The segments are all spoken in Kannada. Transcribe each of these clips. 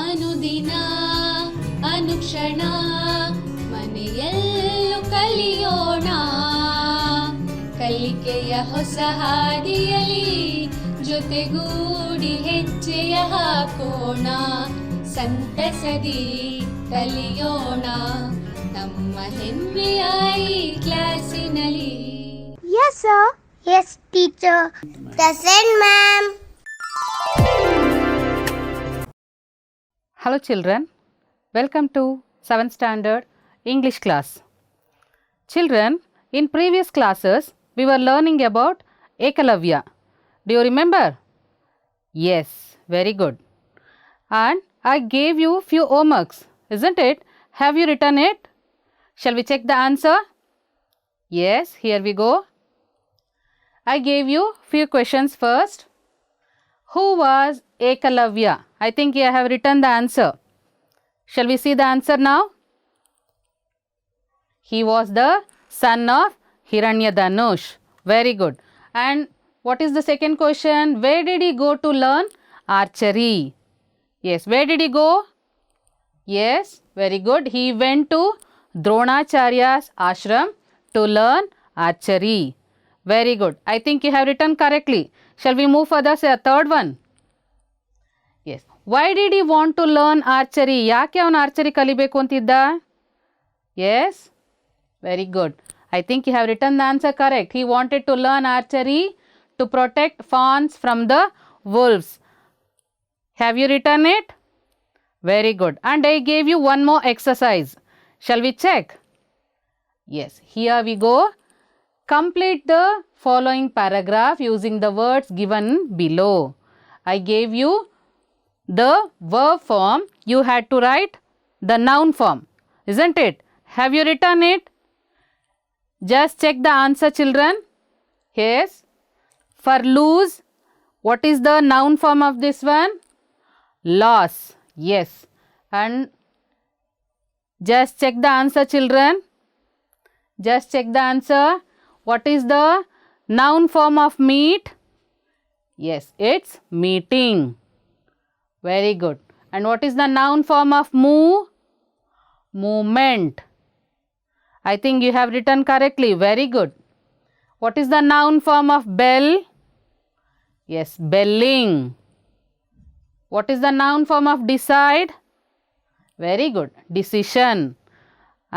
ಅನುದಿನ ಅನುಕ್ಷಣ ಮನೆಯಲ್ಲೂ ಕಲಿಯೋಣ, ಕಲಿಕೆಯ ಹೊಸ ಹಾದಿಯಲಿ ಜೊತೆಗೂಡಿ ಹೆಜ್ಜೆಯ ಹಾಕೋಣ, ಸಂತಸದಿ ಕಲಿಯೋಣ ನಮ್ಮ ಹೆಮ್ಮೆಯ ಈ ಕ್ಲಾಸಿನಲ್ಲಿ. Yes, sir. Yes, teacher. Present, ma'am. Hello children, welcome to 7th standard English class. Children, in previous classes we were learning about Ekalavya. Do you remember? Yes, very good. And I gave you few homeworks, isn't it? Have you written it? Shall we check the answer? Yes, here we go. I gave you few questions first. Who was Ekalavya? I think you have written the answer. Shall we see the answer now? He was the son of Hiranyadanush. Very good. And what is the second question? Where did he go to learn archery? Yes, where did he go? Yes, very good. He went to Dronacharya's ashram to learn archery. Very good. I think you have written correctly. Shall we move further? Say a third one. Yes. Why did he want to learn archery? ಯಾಕೆ ಅವನು ಆರ್ಚರಿ ಕಲಿಬೇಕು ಅಂತಿದ್ದ? Yes. Very good. I think you have written the answer correct. He wanted to learn archery to protect fawns from the wolves. Have you written it? Very good. And I gave you one more exercise. Shall we check? Yes. Here we go. Complete the following paragraph using the words given below. I gave you the verb form. You had to write the noun form, isn't it? Have you written it? Just check the answer, children. Yes. For lose, what is the noun form of this one? Loss. Yes. And just check the answer, children. Just check the answer. What is the noun form of meet? Yes, it's meeting. Very good. And what is the noun form of move? Movement. I think you have written correctly. Very good. What is the noun form of bell? Yes, belling. What is the noun form of decide? Very good. Decision.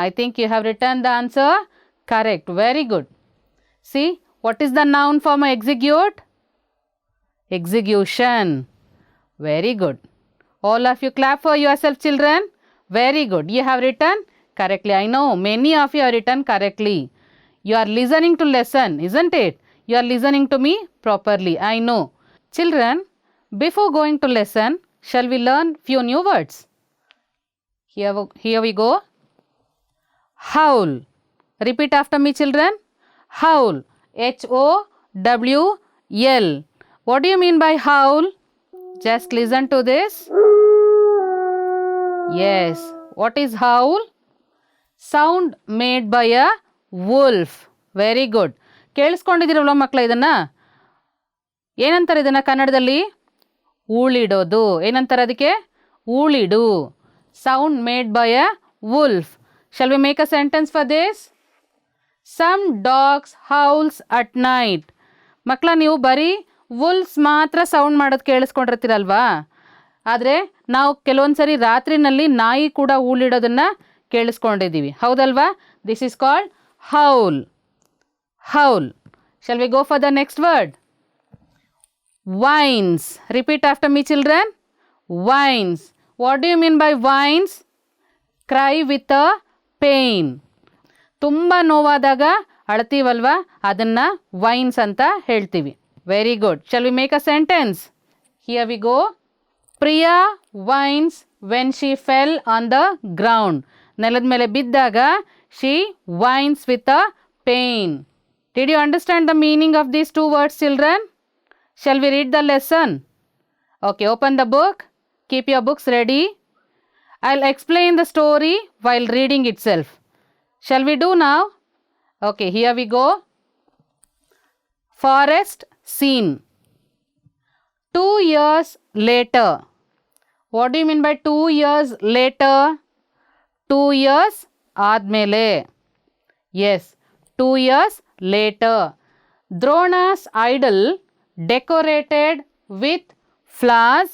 I think you have written the answer correct. Very good. See, what is the noun form of execute? Execution. Very good. All of you clap for yourself, children. Very good. You have written correctly. I know many of you have written correctly. You are listening to lesson, isn't it? You are listening to me properly. I know. Children, before going to lesson, shall we learn few new words? Here we go. Howl. Repeat after me, children. Howl. H-O-W-L. What do you mean by howl? Just listen to this. Yes. What is howl? Sound made by a wolf. Very good. ಕೇಳಿಸ್ಕೊಂಡಿದ್ದೀರಲ್ವ ಮಕ್ಕಳ ಇದನ್ನು? ಏನಂತಾರೆ ಇದನ್ನು ಕನ್ನಡದಲ್ಲಿ? ಊಳಿಡೋದು. ಏನಂತಾರೆ ಅದಕ್ಕೆ? ಊಳಿಡು. Sound made by a wolf. Shall we make a sentence for this? Some dogs howls at night. ಮಕ್ಕಳ ನೀವು ಬರೀ ವುಲ್ಸ್ ಮಾತ್ರ ಸೌಂಡ್ ಮಾಡೋದು ಕೇಳಿಸ್ಕೊಂಡಿರ್ತೀರಲ್ವಾ, ಆದರೆ ನಾವು ಕೆಲವೊಂದು ಸರಿ ರಾತ್ರಿನಲ್ಲಿ ನಾಯಿ ಕೂಡ ಊಳಿಡೋದನ್ನು ಕೇಳಿಸ್ಕೊಂಡಿದ್ದೀವಿ, ಹೌದಲ್ವಾ? This is called haul. Haul. Shall we go for the next word? Whines. Repeat after me, children. Whines. What do you mean by whines? Cry with a pain. ತುಂಬ ನೋವಾದಾಗ ಅಳ್ತೀವಲ್ವಾ, ಅದನ್ನು ವೈನ್ಸ್ ಅಂತ ಹೇಳ್ತೀವಿ. Very good. Shall we make a sentence? Here we go. Priya whines when she fell on the ground. ನೆಲದ ಮೇಲೆ ಬಿದ್ದಾಗ she whines with a pain. Did you understand the meaning of these two words, children? Shall we read the lesson? Okay, open the book. Keep your books ready. I'll explain the story while reading itself. Shall we do now? Okay, here we go. Forest scene. 2 years later. What do you mean by 2 years later? 2 years ಆದಮೇಲೆ. Yes, 2 years later. Drona's idol decorated with flowers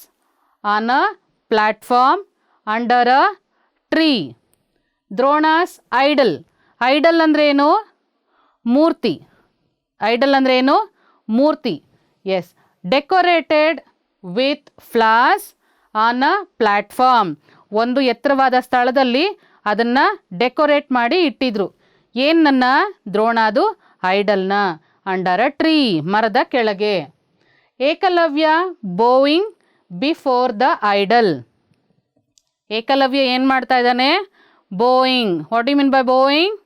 on a platform under a tree. Drona's idol. Idol ಅಂದರೆ ಏನು? ಮೂರ್ತಿ. ಐಡಲ್ ಅಂದರೆ ಏನು? ಮೂರ್ತಿ. Yes. Decorated with flowers on a platform. ಒಂದು ಎತ್ತರವಾದ ಸ್ಥಳದಲ್ಲಿ ಅದನ್ನು ಡೆಕೋರೇಟ್ ಮಾಡಿ ಇಟ್ಟಿದ್ರು. ಏನನ್ನ? ದ್ರೋಣಾದು ಐಡಲ್ನ. ಅಂಡರ್ ಅ ಟ್ರೀ, ಮರದ ಕೆಳಗೆ. Ekalavya bowing before the idol. Ekalavya ಏನು ಮಾಡ್ತಾ ಇದ್ದಾನೆ? Bowing. What you mean by bowing?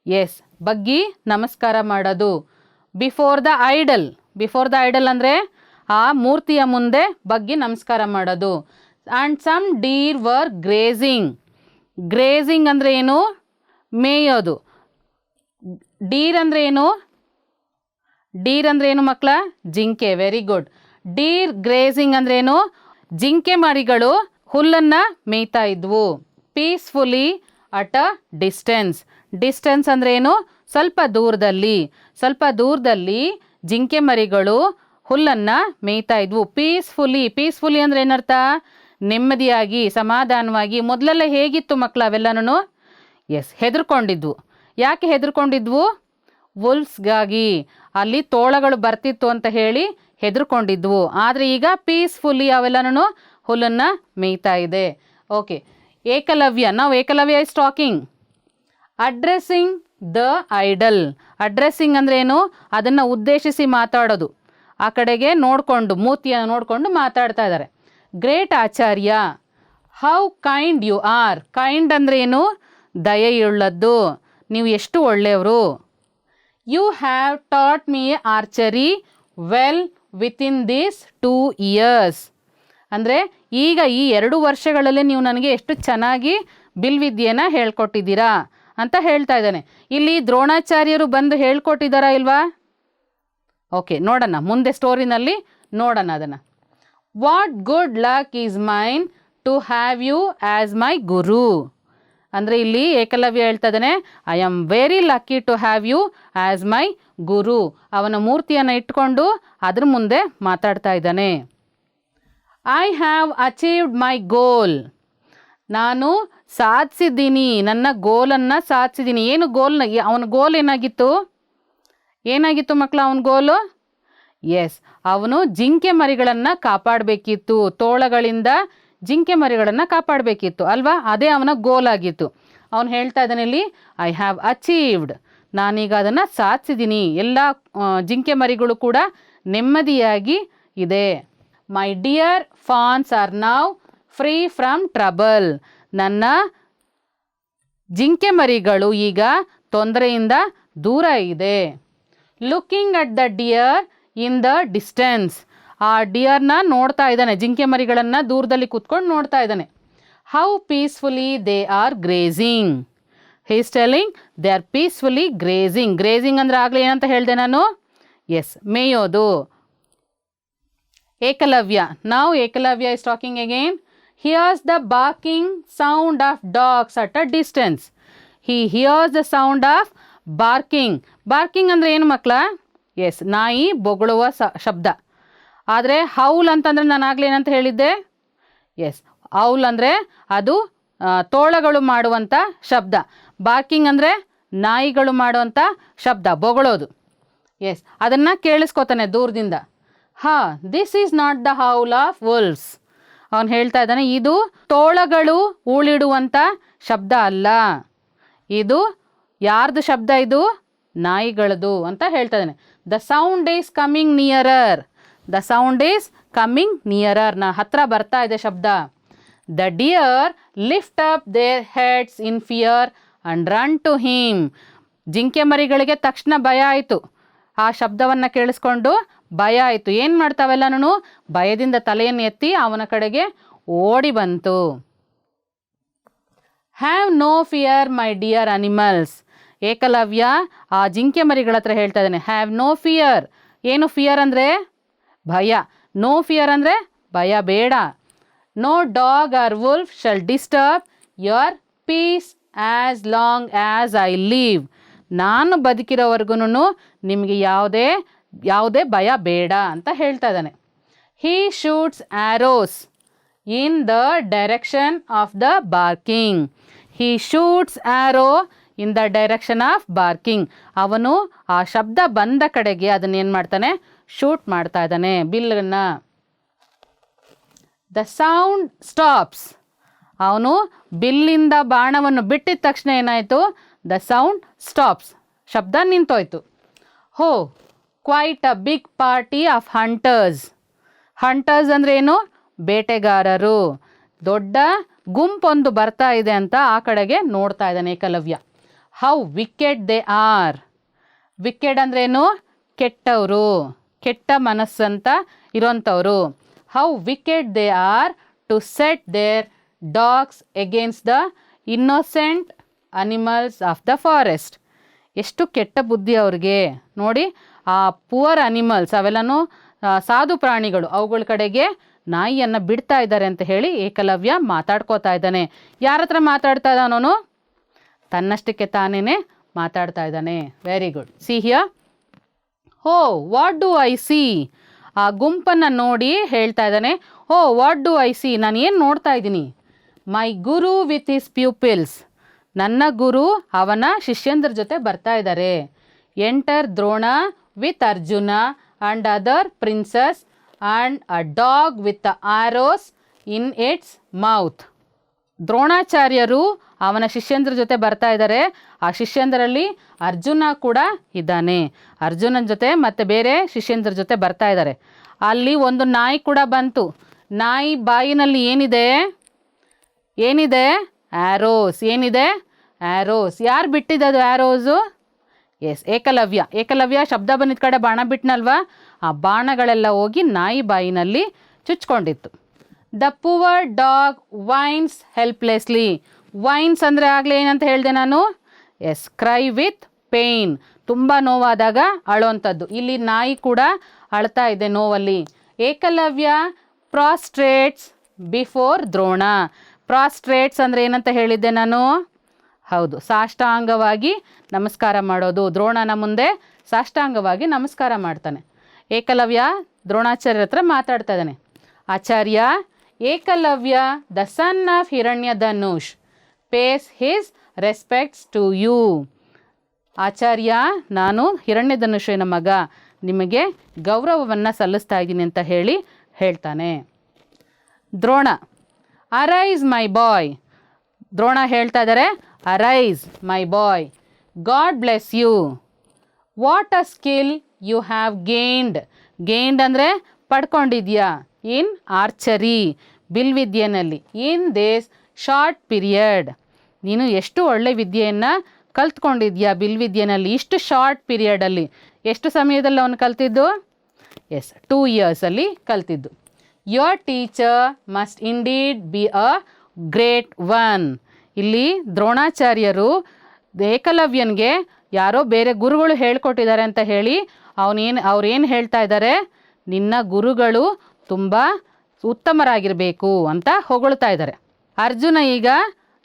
Yes, ಬಗ್ಗಿ ನಮಸ್ಕಾರ ಮಾಡೋದು. Before the idol. Before the idol ಅಂದರೆ ಆ ಮೂರ್ತಿಯ ಮುಂದೆ ಬಗ್ಗಿ ನಮಸ್ಕಾರ ಮಾಡೋದು. And some deer were grazing. Grazing ಅಂದರೆ ಏನು? ಮೇಯೋದು. ಡೀರ್ ಅಂದರೆ ಏನು? ಡೀರ್ ಅಂದರೆ ಏನು ಮಕ್ಕಳ? ಜಿಂಕೆ. Very good. ಡೀರ್ ಗ್ರೇಜಿಂಗ್ ಅಂದರೆ ಏನು? ಜಿಂಕೆ ಮರಿಗಳು ಹುಲ್ಲನ್ನು ಮೇಯ್ತಾ ಇದ್ವು. Peacefully at a distance. Distance ಅಂದರೆ ಏನು? ಸ್ವಲ್ಪ ದೂರದಲ್ಲಿ. ಸ್ವಲ್ಪ ದೂರದಲ್ಲಿ ಜಿಂಕೆ ಮರಿಗಳು ಹುಲ್ಲನ್ನು ಮೇಯ್ತಾ ಇದ್ವು. ಪೀಸ್ಫುಲಿ. ಪೀಸ್ಫುಲಿ ಅಂದರೆ ಏನರ್ಥ? ನೆಮ್ಮದಿಯಾಗಿ, ಸಮಾಧಾನವಾಗಿ. ಮೊದಲೆಲ್ಲ ಹೇಗಿತ್ತು ಮಕ್ಕಳ ಅವೆಲ್ಲನೂ? ಎಸ್, ಹೆದರ್ಕೊಂಡಿದ್ವು. ಯಾಕೆ ಹೆದರ್ಕೊಂಡಿದ್ವು? ವುಲ್ಫ್ಸ್ಗಾಗಿ. ಅಲ್ಲಿ ತೋಳಗಳು ಬರ್ತಿತ್ತು ಅಂತ ಹೇಳಿ ಹೆದರ್ಕೊಂಡಿದ್ವು. ಆದರೆ ಈಗ ಪೀಸ್ಫುಲಿ ಅವೆಲ್ಲನೂ ಹುಲ್ಲನ್ನು ಮೇಯ್ತಾ ಇದೆ. ಓಕೆ. ಏಕಲವ್ಯ. ನಾವು Ekalavya is talking. Addressing the idol. Addressing ಅಂದರೆ ಏನು? ಅದನ್ನು ಉದ್ದೇಶಿಸಿ ಮಾತಾಡೋದು. ಆ ಕಡೆಗೆ ನೋಡಿಕೊಂಡು, ಮೂರ್ತಿಯನ್ನು ನೋಡಿಕೊಂಡು ಮಾತಾಡ್ತಾ ಇದ್ದಾರೆ. Great Acharya, how kind you are. Kind ಅಂದರೆ ಏನು? ದಯೆಯುಳ್ಳದ್ದು. ನೀವು ಎಷ್ಟು ಒಳ್ಳೆಯವರು. You have taught me archery well within this 2 years. ಅಂದರೆ ಈಗ ಈ 2 ವರ್ಷಗಳಲ್ಲಿ ನೀವು ನನಗೆ ಎಷ್ಟು ಚೆನ್ನಾಗಿ ಬಿಲ್ವಿದ್ಯೆನ ಹೇಳ್ಕೊಟ್ಟಿದ್ದೀರಾ ಅಂತ ಹೇಳ್ತಾ ಇದ್ದಾನೆ. ಇಲ್ಲಿ ದ್ರೋಣಾಚಾರ್ಯರು ಬಂದು ಹೇಳ್ಕೊಟ್ಟಿದ್ದಾರಾ ಇಲ್ವಾ? ಓಕೆ, ನೋಡೋಣ ಮುಂದೆ ಸ್ಟೋರಿನಲ್ಲಿ ನೋಡೋಣ ಅದನ್ನು. What good luck is mine to have you as my guru. ಅಂದರೆ ಇಲ್ಲಿ ಏಕಲವ್ಯ ಹೇಳ್ತಾ ಇದ್ದಾನೆ, I am very lucky to have you as my guru. ಅವನ ಮೂರ್ತಿಯನ್ನು ಇಟ್ಕೊಂಡು ಅದ್ರ ಮುಂದೆ ಮಾತಾಡ್ತಾ ಇದ್ದಾನೆ. I have achieved my goal. ನಾನು ಸಾಧಿಸಿದ್ದೀನಿ, ನನ್ನ ಗೋಲನ್ನು ಸಾಧಿಸಿದ್ದೀನಿ. ಏನು ಗೋಲ್ನ? ಅವನ ಗೋಲ್ ಏನಾಗಿತ್ತು? ಏನಾಗಿತ್ತು ಮಕ್ಕಳ ಅವನ ಗೋಲು? ಎಸ್, ಅವನು ಜಿಂಕೆ ಮರಿಗಳನ್ನು ಕಾಪಾಡಬೇಕಿತ್ತು. ತೋಳಗಳಿಂದ ಜಿಂಕೆ ಮರಿಗಳನ್ನು ಕಾಪಾಡಬೇಕಿತ್ತು ಅಲ್ವಾ? ಅದೇ ಅವನ ಗೋಲ್ ಆಗಿತ್ತು. ಅವನು ಹೇಳ್ತಾ ಇದ್ದಾನೆ ಇಲ್ಲಿ, ಐ ಹ್ಯಾವ್ ಅಚೀವ್ಡ್. ನಾನೀಗ ಅದನ್ನು ಸಾಧಿಸಿದ್ದೀನಿ. ಎಲ್ಲ ಜಿಂಕೆ ಮರಿಗಳು ಕೂಡ ನೆಮ್ಮದಿಯಾಗಿ ಇದೆ. My dear ಫಾನ್ಸ್ are now free from trouble. ನನ್ನ ಜಿಂಕೆ ಮರಿಗಳು ಈಗ ತೊಂದರೆಯಿಂದ ದೂರ ಇದೆ. Looking at the dear in the distance. ಆ ಡಿಯರ್ನ ನೋಡ್ತಾ ಇದ್ದಾನೆ, ಜಿಂಕೆ ಮರಿಗಳನ್ನು ದೂರದಲ್ಲಿ ಕೂತ್ಕೊಂಡು ನೋಡ್ತಾ ಇದ್ದಾನೆ. How peacefully they are grazing. He is telling they are peacefully grazing. Grazing ಅಂದರೆ ಆಗಲೇ ಏನಂತ ಹೇಳಿದೆ ನಾನು? ಎಸ್, ಮೇಯೋದು. ಏಕಲವ್ಯ. ನಾವು Ekalavya is talking again. Hears the barking sound of dogs at a distance. He hears the sound of barking. Barking ಅಂದರೆ ಏನು ಮಕ್ಕಳ? ಎಸ್, ನಾಯಿ ಬೊಗಳುವ ಶಬ್ದ. ಆದರೆ ಹೌಲ್ ಅಂತಂದರೆ ನಾನು ಆಗಲೇ ಏನಂತ ಹೇಳಿದ್ದೆ? ಎಸ್, ಹೌಲ್ ಅಂದರೆ ಅದು ತೋಳಗಳು ಮಾಡುವಂಥ ಶಬ್ದ. ಬಾರ್ಕಿಂಗ್ ಅಂದರೆ ನಾಯಿಗಳು ಮಾಡುವಂಥ ಶಬ್ದ, ಬೊಗಳೋದು. ಎಸ್, ಅದನ್ನು ಕೇಳಿಸ್ಕೊತಾನೆ ದೂರದಿಂದ. This is not the howl of wolves. ಅವನು ಹೇಳ್ತಾ ಇದ್ದಾನೆ, ಇದು ತೋಳಗಳು ಊಳಿಡುವಂಥ ಶಬ್ದ ಅಲ್ಲ, ಇದು ಯಾರ್ದು ಶಬ್ದ? ಇದು ನಾಯಿಗಳದು ಅಂತ ಹೇಳ್ತಾ ಇದ್ದಾನೆ. The sound is coming nearer. The sound is coming nearer. ಹತ್ರ ಬರ್ತಾ ಇದೆ ಶಬ್ದ. The deer lift up their heads in fear and run to him. ಜಿಂಕೆ ಮರಿಗಳಿಗೆ ತಕ್ಷಣ ಭಯ ಆಯಿತು. ಆ ಶಬ್ದವನ್ನು ಕೇಳಿಸ್ಕೊಂಡು ಭಯ ಆಯಿತು. ಏನು ಮಾಡ್ತಾವೆಲ್ಲನೂ? ಭಯದಿಂದ ತಲೆಯನ್ನು ಎತ್ತಿ ಅವನ ಕಡೆಗೆ ಓಡಿ ಬಂತು. Have no fear my dear animals. Ekalavya ಆ ಜಿಂಕೆ ಮರಿಗಳ ಹತ್ರ ಹೇಳ್ತಾ ಇದ್ದಾನೆ, ಹ್ಯಾವ್ ನೋ ಫಿಯರ್. ಏನು ಫಿಯರ್ ಅಂದರೆ? ಭಯ. ನೋ ಫಿಯರ್ ಅಂದರೆ ಭಯ ಬೇಡ. No dog or wolf shall disturb your peace as long as I live. ನಾನು ಬದುಕಿರೋವರೆಗೂ ನಿಮಗೆ ಯಾವುದೇ ಭಯ ಬೇಡ ಅಂತ ಹೇಳ್ತಾ ಇದ್ದಾನೆ. He shoots arrows in the direction of the barking. He shoots arrow in the direction of barking. ಅವನು ಆ ಶಬ್ದ ಬಂದ ಕಡೆಗೆ ಅದನ್ನೇನು ಮಾಡ್ತಾನೆ, ಶೂಟ್ ಮಾಡ್ತಾ ಇದ್ದಾನೆ ಬಿಲ್ಲನ್ನು. The sound stops. ಅವನು ಬಿಲ್ಲಿಂದ ಬಾಣವನ್ನು ಬಿಟ್ಟಿದ ತಕ್ಷಣ ಏನಾಯಿತು, ದ ಸೌಂಡ್ ಸ್ಟಾಪ್ಸ್, ಶಬ್ದ ನಿಂತೋಯ್ತು. Ho quite a big party of hunters. Hunters ಅಂದರೆ ಏನು, ಬೇಟೆಗಾರರು. ದೊಡ್ಡ ಗುಂಪೊಂದು ಬರ್ತಾ ಇದೆ ಅಂತ ಆ ಕಡೆಗೆ ನೋಡ್ತಾ ಇದ್ದಾನೆ Ekalavya. How wicked they are. Wicked ಅಂದ್ರೇನು, ಕೆಟ್ಟವರು, ಕೆಟ್ಟ ಮನಸ್ಸಂತ ಇರೋಂಥವ್ರು. How wicked they are to set their dogs against the innocent animals of the forest. ಎಷ್ಟು ಕೆಟ್ಟ ಬುದ್ಧಿ ಅವ್ರಿಗೆ ನೋಡಿ. ಆ ಪುವರ್ ಅನಿಮಲ್ಸ್, ಅವೆಲ್ಲನೂ ಸಾಧು ಪ್ರಾಣಿಗಳು, ಅವುಗಳ ಕಡೆಗೆ ನಾಯಿಯನ್ನು ಬಿಡ್ತಾ ಇದ್ದಾರೆ ಅಂತ ಹೇಳಿ ಏಕಲವ್ಯ ಮಾತಾಡ್ಕೋತಾ ಇದ್ದಾನೆ. ಯಾರ ಹತ್ರ ಮಾತಾಡ್ತಾ ಇದ್ದಾನವನು, ತನ್ನಷ್ಟಕ್ಕೆ ತಾನೇ ಮಾತಾಡ್ತಾ ಇದ್ದಾನೆ. Very good. See here. Ho what do I see. ಆ ಗುಂಪನ್ನು ನೋಡಿ ಹೇಳ್ತಾ ಇದ್ದಾನೆ, oh what do I see, ನಾನು ಏನು ನೋಡ್ತಾ ಇದ್ದೀನಿ. My guru with his pupils. ನನ್ನ ಗುರು ಅವನ ಶಿಷ್ಯಂದ್ರ ಜೊತೆ ಬರ್ತಾ ಇದ್ದಾರೆ. Enter Drona with Arjuna and other princes and a dog with arrows in its mouth. ದ್ರೋಣಾಚಾರ್ಯರು ಅವನ ಶಿಷ್ಯಂದ್ರ ಜೊತೆ ಬರ್ತಾ ಇದ್ದಾರೆ. ಆ ಶಿಷ್ಯಂದ್ರಲ್ಲಿ ಅರ್ಜುನ ಕೂಡ ಇದ್ದಾನೆ. ಅರ್ಜುನನ ಜೊತೆ ಮತ್ತು ಬೇರೆ ಶಿಷ್ಯಂದ್ರ ಜೊತೆ ಬರ್ತಾ ಇದ್ದಾರೆ. ಅಲ್ಲಿ ಒಂದು ನಾಯಿ ಕೂಡ ಬಂತು. ನಾಯಿ ಬಾಯಿನಲ್ಲಿ ಏನಿದೆ ಆ್ಯರೋಸ್. ಏನಿದೆ ಆ್ಯರೋಸ್. ಯಾರು ಬಿಟ್ಟಿದ್ದದು ಆ್ಯರೋಸು? ಎಸ್, ಏಕಲವ್ಯ. ಏಕಲವ್ಯ ಶಬ್ದ ಬಂದಿದ್ದ ಕಡೆ ಬಾಣ ಬಿಟ್ನಲ್ವಾ, ಆ ಬಾಣಗಳೆಲ್ಲ ಹೋಗಿ ನಾಯಿ ಬಾಯಿನಲ್ಲಿ ಚುಚ್ಕೊಂಡಿತ್ತು. The poor dog whines helplessly. Whines ಅಂದರೆ ಆಗಲೇ ಏನಂತ ಹೇಳಿದೆ ನಾನು, ಎಸ್, ಕ್ರೈ ವಿತ್ ಪೇಯ್ನ್. ತುಂಬ ನೋವಾದಾಗ ಅಳೋವಂಥದ್ದು. ಇಲ್ಲಿ ನಾಯಿ ಕೂಡ ಅಳ್ತಾ ಇದೆ ನೋವಲ್ಲಿ. ಏಕಲವ್ಯ ಪ್ರಾಸ್ಟ್ರೇಟ್ಸ್ ಬಿಫೋರ್ ದ್ರೋಣ. ಪ್ರಾಸ್ಟ್ರೇಟ್ಸ್ ಅಂದರೆ ಏನಂತ ಹೇಳಿದ್ದೆ ನಾನು, ಹೌದು, ಸಾಷ್ಟಾಂಗವಾಗಿ ನಮಸ್ಕಾರ ಮಾಡೋದು. ದ್ರೋಣನ ಮುಂದೆ ಸಾಷ್ಟಾಂಗವಾಗಿ ನಮಸ್ಕಾರ ಮಾಡ್ತಾನೆ. ಏಕಲವ್ಯ ದ್ರೋಣಾಚಾರ್ಯರ ಹತ್ರ ಮಾತಾಡ್ತಾ ಇದ್ದಾನೆ. Acharya, Ekalavya the son of Hiranyadhanush pays his respects to you. Acharya, ನಾನು ಹಿರಣ್ಯಧನುಷನ ಮಗ, ನಿಮಗೆ ಗೌರವವನ್ನು ಸಲ್ಲಿಸ್ತಾ ಇದ್ದೀನಿ ಅಂತ ಹೇಳ್ತಾನೆ. Drona, arise my boy. Drona ಹೇಳ್ತಾ ಇದ್ದಾರೆ, arise my boy, god bless you. What a skill you have gained. Gained ಅಂದರೆ ಪಡ್ಕೊಂಡಿದ್ಯಾ. ಇನ್ ಆರ್ಚರಿ, ಬಿಲ್ವಿದ್ಯೆನಲ್ಲಿ. In this short period. ನೀನು ಎಷ್ಟು ಒಳ್ಳೆ ವಿದ್ಯೆಯನ್ನು ಕಲ್ತ್ಕೊಂಡಿದ್ಯಾ ಬಿಲ್ವಿದ್ಯೆನಲ್ಲಿ, ಇಷ್ಟು ಶಾರ್ಟ್ ಪೀರಿಯಡಲ್ಲಿ. ಎಷ್ಟು ಸಮಯದಲ್ಲಿ ಅವನು ಕಲ್ತಿದ್ದು? ಎಸ್, 2 ಇಯರ್ಸಲ್ಲಿ ಕಲ್ತಿದ್ದು. Your teacher must indeed be a great one. ಇಲ್ಲಿ ದ್ರೋಣಾಚಾರ್ಯರು ಏಕಲವ್ಯನಿಗೆ ಯಾರೋ ಬೇರೆ ಗುರುಗಳು ಹೇಳ್ಕೊಟ್ಟಿದ್ದಾರೆ ಅಂತ ಹೇಳಿ ಅವ್ರೇನು ಹೇಳ್ತಾ ಇದ್ದಾರೆ, ನಿನ್ನ ಗುರುಗಳು ತುಂಬ ಉತ್ತಮರಾಗಿರಬೇಕು ಅಂತ ಹೊಗಳ್ತಾ ಇದ್ದಾರೆ. ಅರ್ಜುನ ಈಗ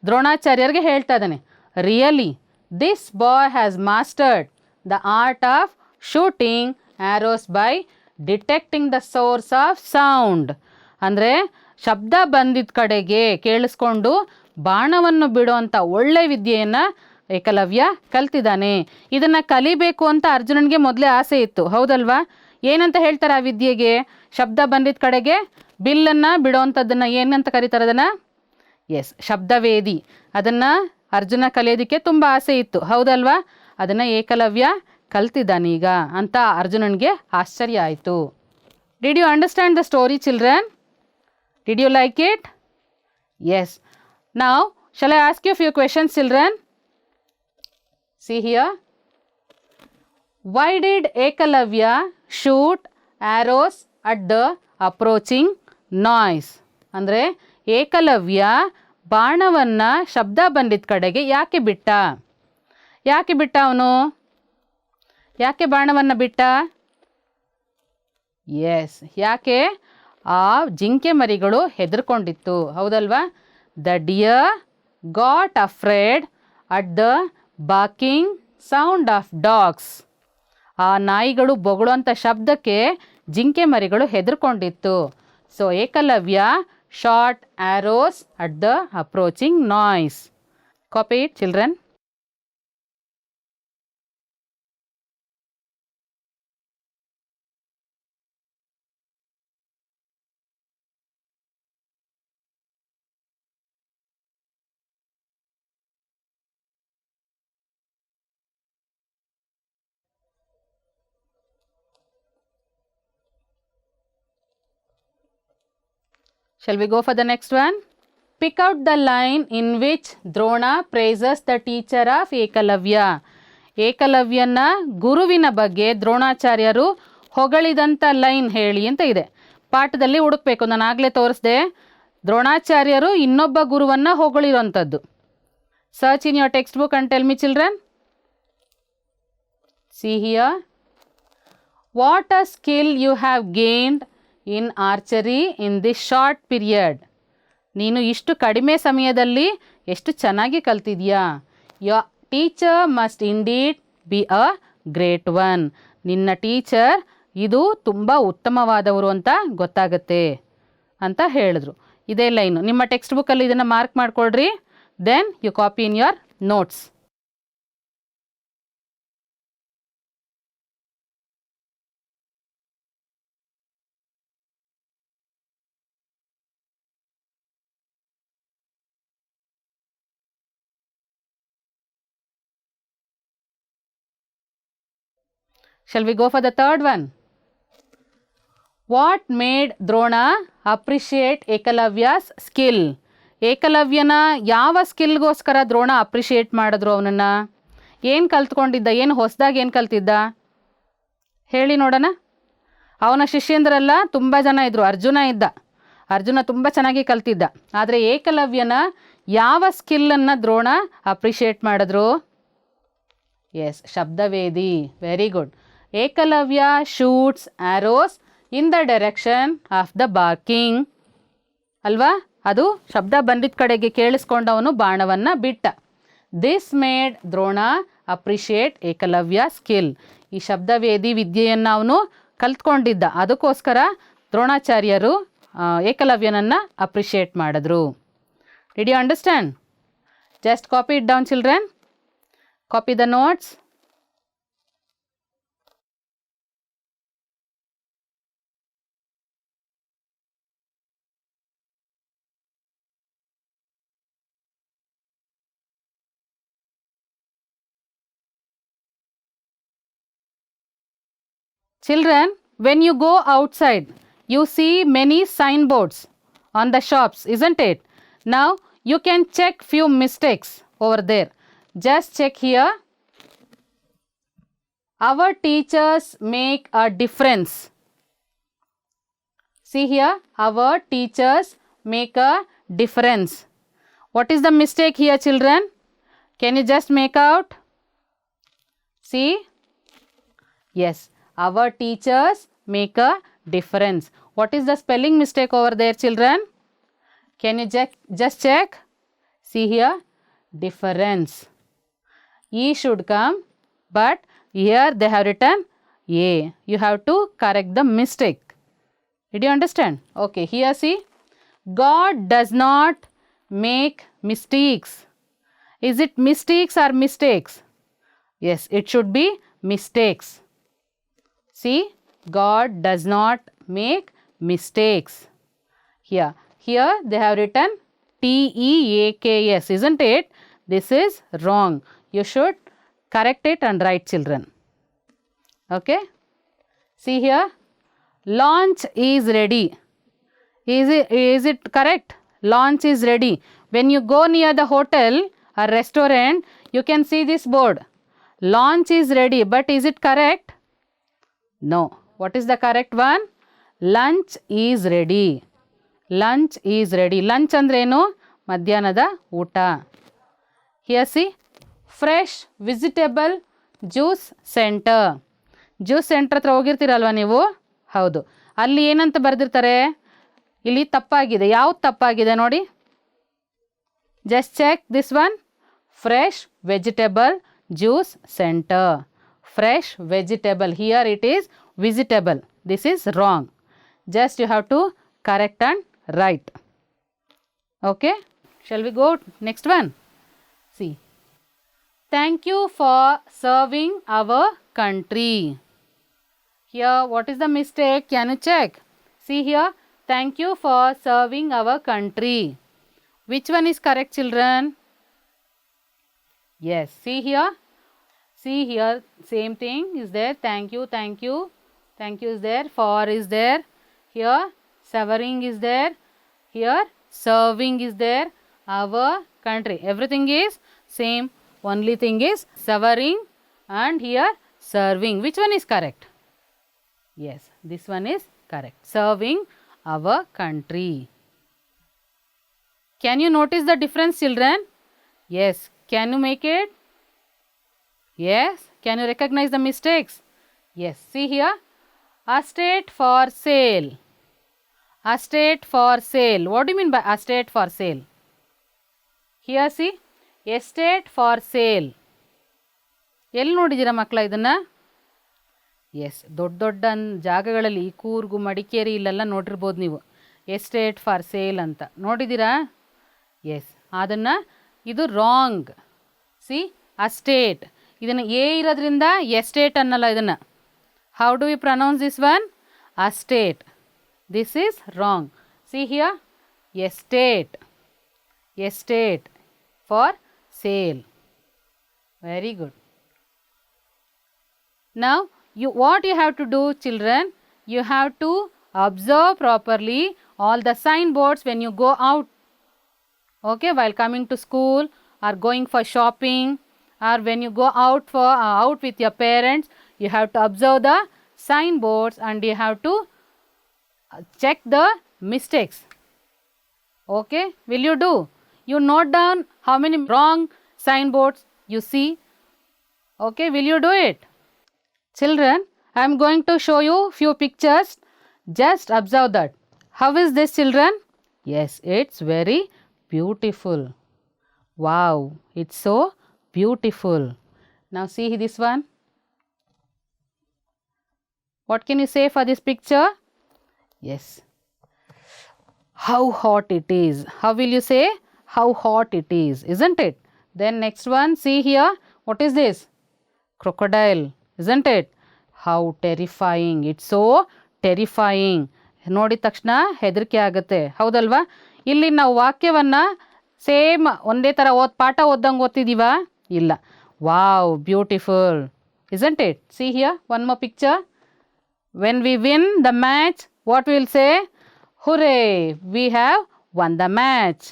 ದ್ರೋಣಾಚಾರ್ಯರಿಗೆ ಹೇಳ್ತಾ ಇದ್ದಾನೆ, really this boy has mastered the art of shooting arrows by detecting the source of sound. ಅಂದರೆ ಶಬ್ದ ಬಂದಿದ್ದ ಕಡೆಗೆ ಕೇಳಿಸ್ಕೊಂಡು ಬಾಣವನ್ನು ಬಿಡುವಂಥ ಒಳ್ಳೆ ವಿದ್ಯೆಯನ್ನು ಏಕಲವ್ಯ ಕಲ್ತಿದ್ದಾನೆ. ಇದನ್ನು ಕಲಿಬೇಕು ಅಂತ ಅರ್ಜುನನಿಗೆ ಮೊದಲೇ ಆಸೆ ಇತ್ತು, ಹೌದಲ್ವಾ? ಏನಂತ ಹೇಳ್ತಾರೆ ಆ ವಿದ್ಯೆಗೆ? ಶಬ್ದ ಬಂದಿದ್ದ ಕಡೆಗೆ ಬಿಲ್ಲನ್ನು ಬಿಡೋವಂಥದ್ದನ್ನು ಏನಂತ ಕರೀತಾರೆ ಅದನ್ನು? ಎಸ್, ಶಬ್ದವೇದಿ. ಅದನ್ನು ಅರ್ಜುನ ಕಲಿಯೋದಕ್ಕೆ ತುಂಬ ಆಸೆ ಇತ್ತು, ಹೌದಲ್ವಾ? ಅದನ್ನು ಏಕಲವ್ಯ ಕಲ್ತಿದ್ದಾನೀಗ ಅಂತ ಅರ್ಜುನನಿಗೆ ಆಶ್ಚರ್ಯ ಆಯಿತು. Did you understand the story children? Did you like it? Yes. Now shall I ask you a few questions, children? See here. Why did Ekalavya shoot arrows at the approaching noise? ಅಂದರೆ ಏಕಲವ್ಯ ಬಾಣವನ್ನು ಶಬ್ದ ಬಂದಿದ್ದ ಕಡೆಗೆ ಯಾಕೆ ಬಿಟ್ಟ ಅವನು? ಯಾಕೆ ಬಾಣವನ್ನು ಬಿಟ್ಟ? ಎಸ್, ಯಾಕೆ ಆ ಜಿಂಕೆ ಮರಿಗಳು ಹೆದರ್ಕೊಂಡಿತ್ತು, ಹೌದಲ್ವಾ? The deer got afraid at the barking sound of dogs. ಆ ನಾಯಿಗಳು ಬೊಗಳುವಂಥ ಶಬ್ದಕ್ಕೆ ಜಿಂಕೆ ಮರಿಗಳು ಹೆದರ್ಕೊಂಡಿತ್ತು. So Ekalavya shot arrows at the approaching noise. Copy it children. Shall we go for the next one? Pick out the line in which Drona praises the teacher of Ekalavya. ಏಕಲವ್ಯನ ಗುರುವಿನ ಬಗ್ಗೆ ದ್ರೋಣಾಚಾರ್ಯರು ಹೊಗಳಿದಂಥ ಲೈನ್ ಹೇಳಿ ಅಂತ ಇದೆ. ಪಾಠದಲ್ಲಿ ಹುಡುಕಬೇಕು. ನಾನು ಆಗಲೇ ತೋರಿಸ್ದೆ, ದ್ರೋಣಾಚಾರ್ಯರು ಇನ್ನೊಬ್ಬ ಗುರುವನ್ನು ಹೊಗಳಿರೋಂಥದ್ದು. Search in your textbook and tell me children. See here. What a skill you have gained in archery in this short period. ನೀನು ಇಷ್ಟು ಕಡಿಮೆ ಸಮಯದಲ್ಲಿ ಎಷ್ಟು ಚೆನ್ನಾಗಿ ಕಲ್ತಿದ್ಯಾ. Your teacher must indeed be a great one. ನಿನ್ನ ಟೀಚರ್ ಇದು ತುಂಬ ಉತ್ತಮವಾದವರು ಅಂತ ಗೊತ್ತಾಗುತ್ತೆ ಅಂತ ಹೇಳಿದ್ರು. ಇದೇ ಲೈನು. ನಿಮ್ಮ ಟೆಕ್ಸ್ಟ್ ಬುಕ್ಕಲ್ಲಿ ಇದನ್ನು ಮಾರ್ಕ್ ಮಾಡ್ಕೊಳ್ರಿ. Then you copy in your notes. Shall we go for the third one? What made Drona appreciate Ekalavya's skill? ಏಕಲವ್ಯನ ಯಾವ ಸ್ಕಿಲ್ಗೋಸ್ಕರ ದ್ರೋಣ ಅಪ್ರಿಷಿಯೇಟ್ ಮಾಡಿದ್ರು ಅವನನ್ನು? ಏನು ಕಲ್ತ್ಕೊಂಡಿದ್ದ? ಏನು ಹೊಸದಾಗಿ ಏನು ಕಲ್ತಿದ್ದ ಹೇಳಿ ನೋಡೋಣ. ಅವನ ಶಿಷ್ಯಂದ್ರೆಲ್ಲ ತುಂಬ ಜನ ಇದ್ದರು. ಅರ್ಜುನ ಇದ್ದ. ಅರ್ಜುನ ತುಂಬ ಚೆನ್ನಾಗಿ ಕಲ್ತಿದ್ದ. ಆದರೆ ಏಕಲವ್ಯನ ಯಾವ ಸ್ಕಿಲ್ಲನ್ನು ದ್ರೋಣ ಅಪ್ರಿಷಿಯೇಟ್ ಮಾಡಿದ್ರು? ಎಸ್, ಶಬ್ದವೇದಿ. Very good. Ekalavya shoots arrows in the direction of the barking. ಅಲ್ವಾ? ಅದು ಶಬ್ದ ಬಂದಿದ್ದ ಕಡೆಗೆ ಕೇಳಿಸ್ಕೊಂಡವನು ಬಾಣವನ್ನು ಬಿಟ್ಟ. This made Drona appreciate Ekalavya skill. ಈ ಶಬ್ದವೇದಿ ವಿದ್ಯೆಯನ್ನು ಅವನು ಕಲ್ತ್ಕೊಂಡಿದ್ದ. ಅದಕ್ಕೋಸ್ಕರ ದ್ರೋಣಾಚಾರ್ಯರು ಏಕಲವ್ಯನನ್ನು ಅಪ್ರಿಷಿಯೇಟ್ ಮಾಡಿದ್ರು. Did you understand? Just copy it down children. Copy the notes. Children, when you go outside, you see many signboards on the shops, isn't it? Now, you can check few mistakes over there. Just check here. Our teachers make a difference. See here, our teachers make a difference. What is the mistake here, children? Can you just make out? See? Yes. Our teachers make a difference. What is the spelling mistake over there, children? Can you just check? See here, difference. E should come, but here they have written A. You have to correct the mistake. Did you understand? Okay, here see. God does not make mistakes. Is it mistakes or mistakes? Yes, it should be mistakes. See, God does not make mistakes. Here they have written TEAKS, isn't it? This is wrong. You should correct it and write, children. Okay? See here, launch is ready. Is it correct? Launch is ready. When you go near the hotel or restaurant, you can see this board. Launch is ready, but is it correct? No. What is the correct one? Lunch is ready. Lunch is ready. Lunch ಅಂದ್ರೇನು? ಮಧ್ಯಾಹ್ನದ ಊಟ. Here see, fresh vegetable juice center. Juice centre ಹತ್ರ ಹೋಗಿರ್ತೀರಲ್ವ ನೀವು? ಹೌದು. ಅಲ್ಲಿ ಏನಂತ ಬರೆದಿರ್ತಾರೆ? ಇಲ್ಲಿ ತಪ್ಪಾಗಿದೆ. ಯಾವ್ದು ತಪ್ಪಾಗಿದೆ ನೋಡಿ. Just check this one. Fresh vegetable juice centre. Fresh vegetable. Here it is vegetable. This is wrong. Just you have to correct and write. Okay. Shall we go next one? See. Thank you for serving our country. Here what is the mistake? Can you check? See here. Thank you for serving our country. Which one is correct, children? Yes. See here. See here, same thing is there. Thank you, thank you. Thank you is there. For is there. Here, severing is there. Here, serving is there. Our country. Everything is same. Only thing is severing and here serving. Which one is correct? Yes, this one is correct. Serving our country. Can you notice the difference, children? Yes. Can you make it? Yes. Can you recognize the mistakes? Yes. See here. Estate for sale. Estate for sale. What do you mean by estate for sale? Here see. Estate for sale. ಎಲ್ಲಿ ನೋಡಿದ್ದೀರಾ ಮಕ್ಕಳ ಇದನ್ನು? ಎಸ್, ದೊಡ್ಡ ದೊಡ್ಡ ಜಾಗಗಳಲ್ಲಿ ಕೂರ್ಗು ಮಡಿಕೇರಿ ಇಲ್ಲೆಲ್ಲ ನೋಡಿರ್ಬೋದು ನೀವು. ಎಸ್ಟೇಟ್ ಫಾರ್ ಸೇಲ್ ಅಂತ ನೋಡಿದ್ದೀರಾ? ಎಸ್, ಅದನ್ನು ಇದು ರಾಂಗ್. ಸಿ, ಅಸ್ಟೇಟ್ ಇದನ್ನು ಎ ಇರೋದ್ರಿಂದ ಎಸ್ಟೇಟ್ ಅನ್ನಲ್ಲ ಇದನ್ನು. How do we pronounce this one? Estate. This is wrong. See here, estate. Estate for sale. Very good. Now, what you have to do, children? You have to observe properly all the signboards when you go out. Okay, while coming to school or going for shopping, or when you go out with your parents, you have to observe the signboards and you have to check the mistakes. Okay, will you do? You note down how many wrong signboards you see. Okay, will you do it? Children, I am going to show you few pictures. Just observe that. How is this, children? Yes, it's very beautiful. Wow, it's so beautiful. Now see this one. What can you say for this picture? Yes. How hot it is. How will you say? How hot it is, isn't it? Then next one, see here. What is this? Crocodile, isn't it? How terrifying. It's so terrifying. ನೋಡಿದ ತಕ್ಷಣ ಹೆದರಿಕೆ ಆಗುತ್ತೆ, ಹೌದಲ್ವಾ? ಇಲ್ಲಿ ನಾವು ವಾಕ್ಯವನ್ನು ಸೇಮ್ ಒಂದೇ ಥರ ಪಾಠ ಓದ್ದಂಗೆ ಓದ್ತಿದ್ದೀವಾ? ಇಲ್ಲ. Wow, beautiful, isn't it? See here, one more picture. When we win the match, what we will say? Hooray, we have won the match.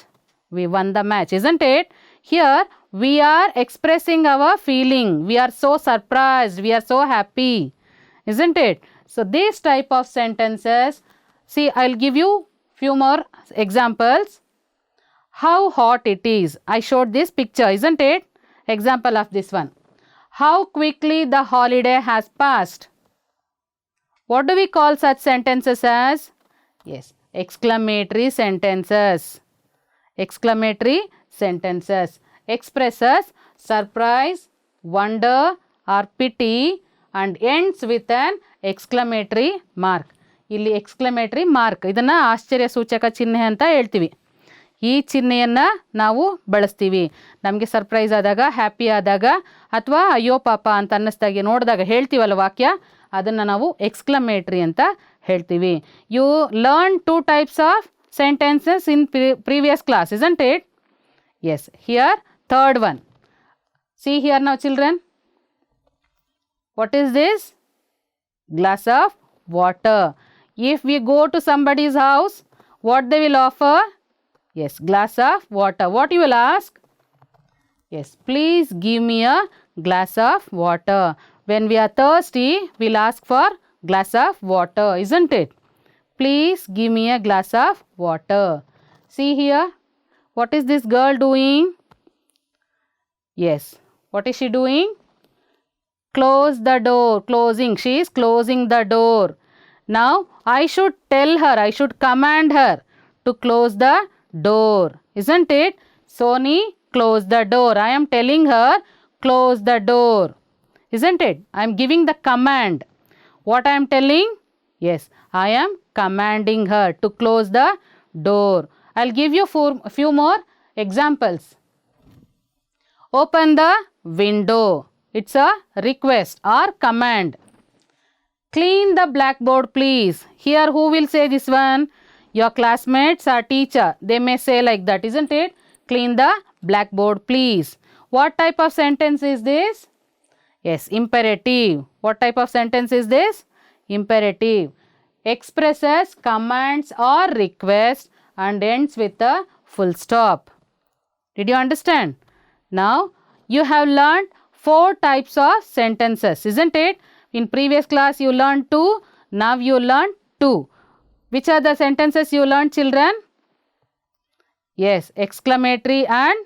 We won the match, isn't it? Here we are expressing our feeling. We are so surprised. We are so happy, isn't it? So these type of sentences, see, I'll give you few more examples. How hot it is. I showed this picture, isn't it? Example of this one. How quickly the holiday has passed. What do we call such sentences as? Yes, exclamatory sentences. Exclamatory sentences expresses surprise, wonder or pity and ends with an exclamatory mark. ಇಲ್ಲಿ ಎಕ್ಸ್ಕ್ಲಮೇಟ್ರಿ ಮಾರ್ಕ್, ಇದನ್ನು ಆಶ್ಚರ್ಯ ಸೂಚಕ ಚಿಹ್ನೆ ಅಂತ ಹೇಳ್ತೀವಿ. ಈ ಚಿಹ್ನೆಯನ್ನು ನಾವು ಬಳಸ್ತೀವಿ ನಮಗೆ ಸರ್ಪ್ರೈಸ್ ಆದಾಗ, ಹ್ಯಾಪಿ ಆದಾಗ, ಅಥವಾ ಅಯ್ಯೋ ಪಾಪ ಅಂತ ಅನ್ನಿಸ್ದಾಗೆ ನೋಡಿದಾಗ ಹೇಳ್ತೀವಲ್ಲ ವಾಕ್ಯ, ಅದನ್ನು ನಾವು ಎಕ್ಸ್ಕ್ಲಮೇಟ್ರಿ ಅಂತ ಹೇಳ್ತೀವಿ. You learn 2 types of sentences in previous class, isn't it? Yes. Here, third one. See here now, children. What is this? Glass of water. If we go to somebody's house, what they will offer? Yes, glass of water. What you will ask? Yes, please give me a glass of water. When we are thirsty, we'll ask for glass of water, isn't it? Please give me a glass of water. See here. What is this girl doing? Yes. What is she doing? Close the door. Closing. She is closing the door. Now, I should tell her, I should command her to close the door. Isn't it? Sony, close the door. I am telling her, close the door. Isn't it? I am giving the command. What I am telling? Yes, I am commanding her to close the door. I'll give you a few more examples. Open the window. It's a request or command. Clean the blackboard, please. Here, who will say this one? Your classmates or teacher. They may say like that, isn't it? Clean the blackboard, please. What type of sentence is this? Yes, imperative. What type of sentence is this? Imperative. Expresses commands or requests and ends with a full stop. Did you understand? Now, you have learned 4 types of sentences, isn't it? In previous class, you learned 2. Now, you learned 2. Which are the sentences you learned, children? Yes, exclamatory and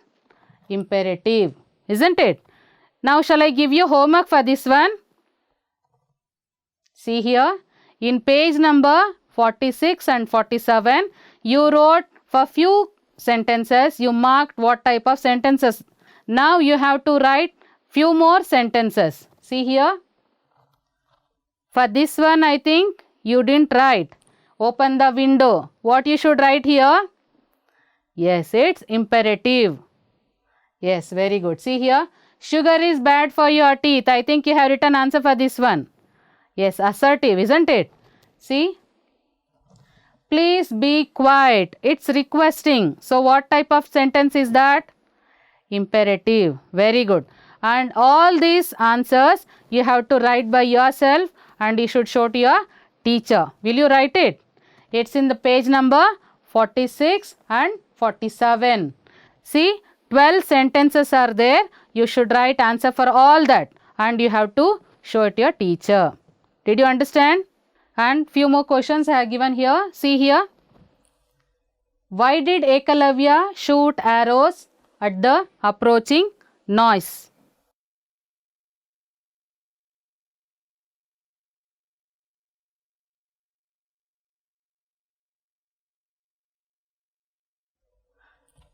imperative, isn't it? Now, shall I give you homework for this one? See here, in page number 46 and 47, you wrote for few sentences, you marked what type of sentences. Now, you have to write few more sentences. See here. For this one, I think you didn't write. Open the window. What you should write here? Yes, it's imperative. Yes, very good. See here. Sugar is bad for your teeth. I think you have written answer for this one. Yes, assertive, isn't it? See. Please be quiet. It's requesting. So, what type of sentence is that? Imperative. Very good. And all these answers you have to write by yourself and you should show to your teacher. Will you write it? It's in the page number 46 and 47. See, 12 sentences are there. You should write answer for all that and you have to show it to your teacher. Did you understand? And few more questions I have given here. See here. Why did Ekalavya shoot arrows at the approaching noise?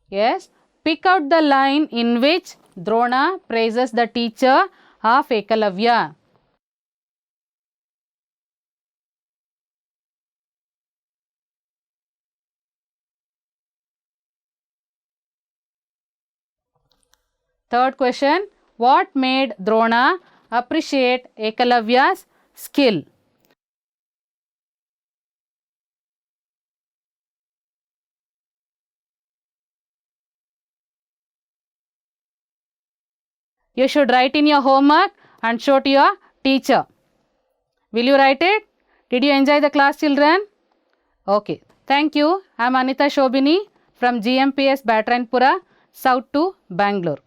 Yes, pick out the line in which Drona praises the teacher of Ekalavya. Third question, what made Drona appreciate Ekalavya's skill? You should write in your homework and show to your teacher. Will you write it? Did you enjoy the class, children? Okay. Thank you. I am Anita Shobini from GMPS Batrainpura, South to Bangalore.